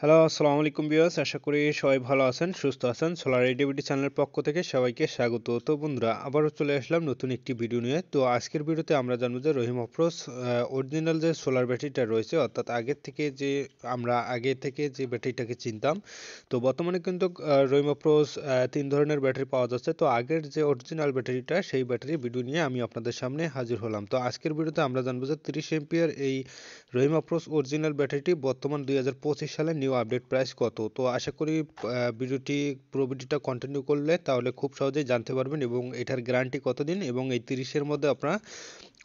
Hello, আসসালামু আলাইকুম viewers. আশা করি সবাই ভালো আছেন, সুস্থ আছেন। সোলার এডিবিটি চ্যানেলের পক্ষ থেকে সবাইকে স্বাগত। তো বন্ধুরা, আবারও চলে আসলাম নতুন একটি ভিডিও নিয়ে। তো আজকের ভিডিওতে আমরা জানবো যে রহিম আফরোজ অরিজিনাল যে সোলার ব্যাটারিটা রয়েছে, অর্থাৎ আগে থেকে যে ব্যাটারিটাকে চিনতাম। তো বর্তমানে কিন্তু রহিম আফরোজ ৩ ধরনের ব্যাটারি পাওয়া যাচ্ছে। তো আগের যে অরিজিনাল ব্যাটারিটা, সেই ব্যাটারির ভিডিও নিয়ে আমি আপনাদের সামনে হাজির হলাম। তো আজকের ভিডিওতে আমরা জানবো যে ৩০ এম্পিয়ার এই রহিম আফরোজ অরিজিনাল ব্যাটারিটি বর্তমান 2025 সালের নিউ আপডেট প্রাইস কত। তো আশা করি পুরো ভিডিওটা কন্টিনিউ করলে তাহলে খুব সহজেই জানতে পারবেন এবং এটার গ্যারান্টি কতদিন এবং এই 30-এর মধ্যে আপনারা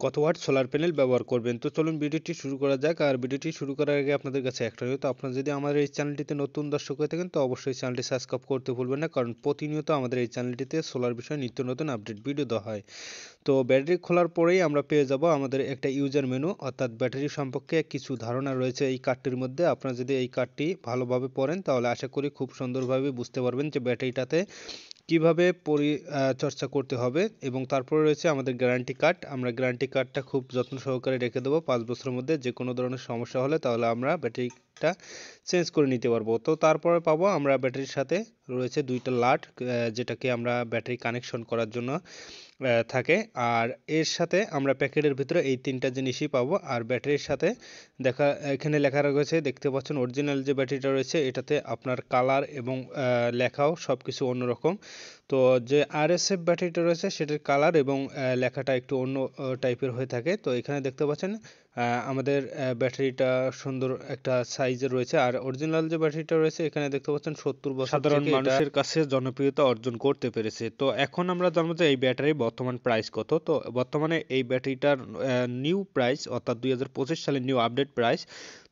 কত ওয়াট সোলার প্যানেল ব্যবহার করবেন। তো চলুন ভিডিওটি শুরু করা যাক। আর ভিডিওটি শুরু করার আগে আপনাদের কাছে একটা তো আপনারা যদি আমাদের এই চ্যানেলটিতে নতুন দর্শক হয়ে থাকেন তো অবশ্যই চ্যানেলটি সাবস্ক্রাইব করতে ভুলবেন না, কারণ প্রতিনিয়ত আমাদের এই চ্যানেলটিতে সোলার বিষয়ে নিত্য নতুন আপডেট ভিডিও দেওয়া হয়। তো ব্যাটারি খোলার পরেই আমরা পেয়ে যাব আমাদের একটা ইউজার মেনু, অর্থাৎ ব্যাটারি সম্পর্কে কিছু ধারণা রয়েছে এই কার্ডটির মধ্যে। আপনারা যদি এই কার্ডটি ভালোভাবে পড়েন তাহলে আশা করি খুব সুন্দরভাবে বুঝতে পারবেন যে ব্যাটারিটাতে কিভাবে পরিচর্যা করতে হবে। এবং তারপরে রয়েছে আমাদের গ্যারান্টি কার্ড। আমরা গ্যারান্টি কার্ডটা খুব যত্ন সহকারে রেখে দেবো। 5 বছরের মধ্যে যে কোনো ধরনের সমস্যা হলে তাহলে আমরা ব্যাটারিটা চেঞ্জ করে নিতে পারবো। তো তারপরে পাবো আমরা ব্যাটারির সাথে রয়েছে 2টা লাট, যেটাকে আমরা ব্যাটারি কানেকশন করার জন্য থাকে। আর এর সাথে আমরা প্যাকেটের ভিতরে এই 3টা জিনিসই পাবো। আর ব্যাটারির সাথে এখানে লেখা রয়েছে, দেখতে পাচ্ছেন অরিজিনাল যে ব্যাটারিটা রয়েছে এটাতে আপনার কালার এবং লেখাও সব কিছু অন্যরকম। তো যে আরএসএফ ব্যাটারিটা রয়েছে সেটার কালার এবং লেখাটা একটু অন্য টাইপের হয়ে থাকে। তো এখানে দেখতে পাচ্ছেন আমাদের ব্যাটারিটা সুন্দর একটা সাইজের রয়েছে। আর অরিজিনাল যে ব্যাটারিটা রয়েছে এখানে দেখতে পাচ্ছেন 70 বছর সাধারণ মানুষের কাছে জনপ্রিয়তা অর্জন করতে পেরেছে। তো এখন আমরা জানবো যে এই ব্যাটারির বর্তমান প্রাইস কত। তো বর্তমানে এই ব্যাটারিটার নিউ প্রাইস, অর্থাৎ 2025 সালের নিউ আপডেট প্রাইস।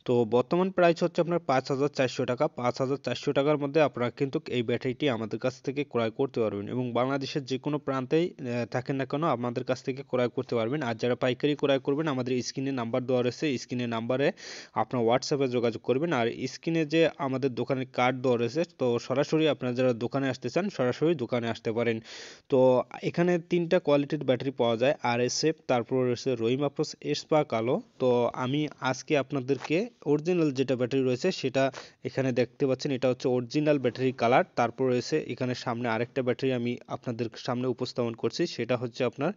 তো বর্তমান প্রাইস হচ্ছে আপনার 5,400 টাকা। 5,400 টাকার মধ্যে আপনারা কিন্তু এই ব্যাটারিটি আমাদের কাছ থেকে ক্রয় করতে পারবেন এবং বাংলাদেশের যে কোনো প্রান্তেই থাকেন না কেন আমাদের কাছ থেকে ক্রয় করতে পারবেন। আর যারা পাইকারি ক্রয় করবেন আমাদের স্ক্রিনে নাম্বার দেওয়া রয়েছে, স্ক্রিনের নাম্বারে আপনার হোয়াটসঅ্যাপে যোগাযোগ করবেন। আর স্ক্রিনে যে আমাদের দোকানের কার্ড দেওয়া রয়েছে, তো সরাসরি আপনারা যারা দোকানে আসতে চান সরাসরি দোকানে আসতে পারেন। তো এখানে 3টা কোয়ালিটির ব্যাটারি পাওয়া যায়, আরএসএফ, তারপর রয়েছে রহিম আফরোজ এসপা কালো। তো আমি আজকে আপনাদেরকে অরিজিনাল যেটা ব্যাটারি রয়েছে সেটা এখানে দেখতে পাচ্ছেন, এটা হচ্ছে অরিজিনাল ব্যাটারি কালার। তারপর রয়েছে এখানে সামনে আরেকটা ব্যাটারি আমি আপনাদের সামনে উপস্থাপন করছি, সেটা হচ্ছে আপনার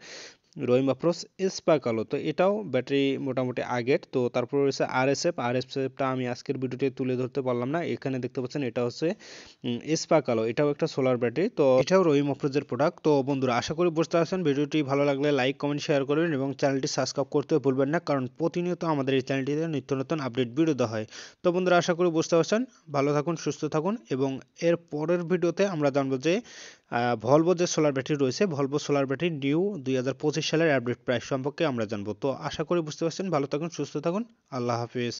রহিম আফরোজ এসপা কালো। তো এটাও ব্যাটারি মোটামুটি আগের। তো তারপর রয়েছে আরএসএফটা আমি আজকের ভিডিওতে তুলে ধরতে পারলাম না। এখানে দেখতে পাচ্ছেন এটা হচ্ছে এসপা কালো, এটাও একটা সোলার ব্যাটারি। তো এটাও রহিম আফরোজের প্রোডাক্ট। তো বন্ধুরা, আশা করি বুঝতে পারছেন। ভিডিওটি ভালো লাগলে লাইক কমেন্ট শেয়ার করবেন এবং চ্যানেলটি সাবস্ক্রাইব করতে ভুলবেন না, কারণ প্রতিনিয়ত আমাদের এই চ্যানেলটিতে নিত্য নতুন আপডেট ভিডিও দেওয়া হয়। তো বন্ধুরা, আশা করি বুঝতে পারছেন। ভালো থাকুন, সুস্থ থাকুন এবং এর পরের ভিডিওতে আমরা জানবো যে ভলভো যে সোলার ব্যাটারি রয়েছে, ভলভো সোলার ব্যাটারি নিউ 2025 সালের আপডেট প্রাইস সম্পর্কে আমরা জানবো। তো আশা করি বুঝতে পারছেন। ভালো থাকুন, সুস্থ থাকুন। আল্লাহ হাফিজ।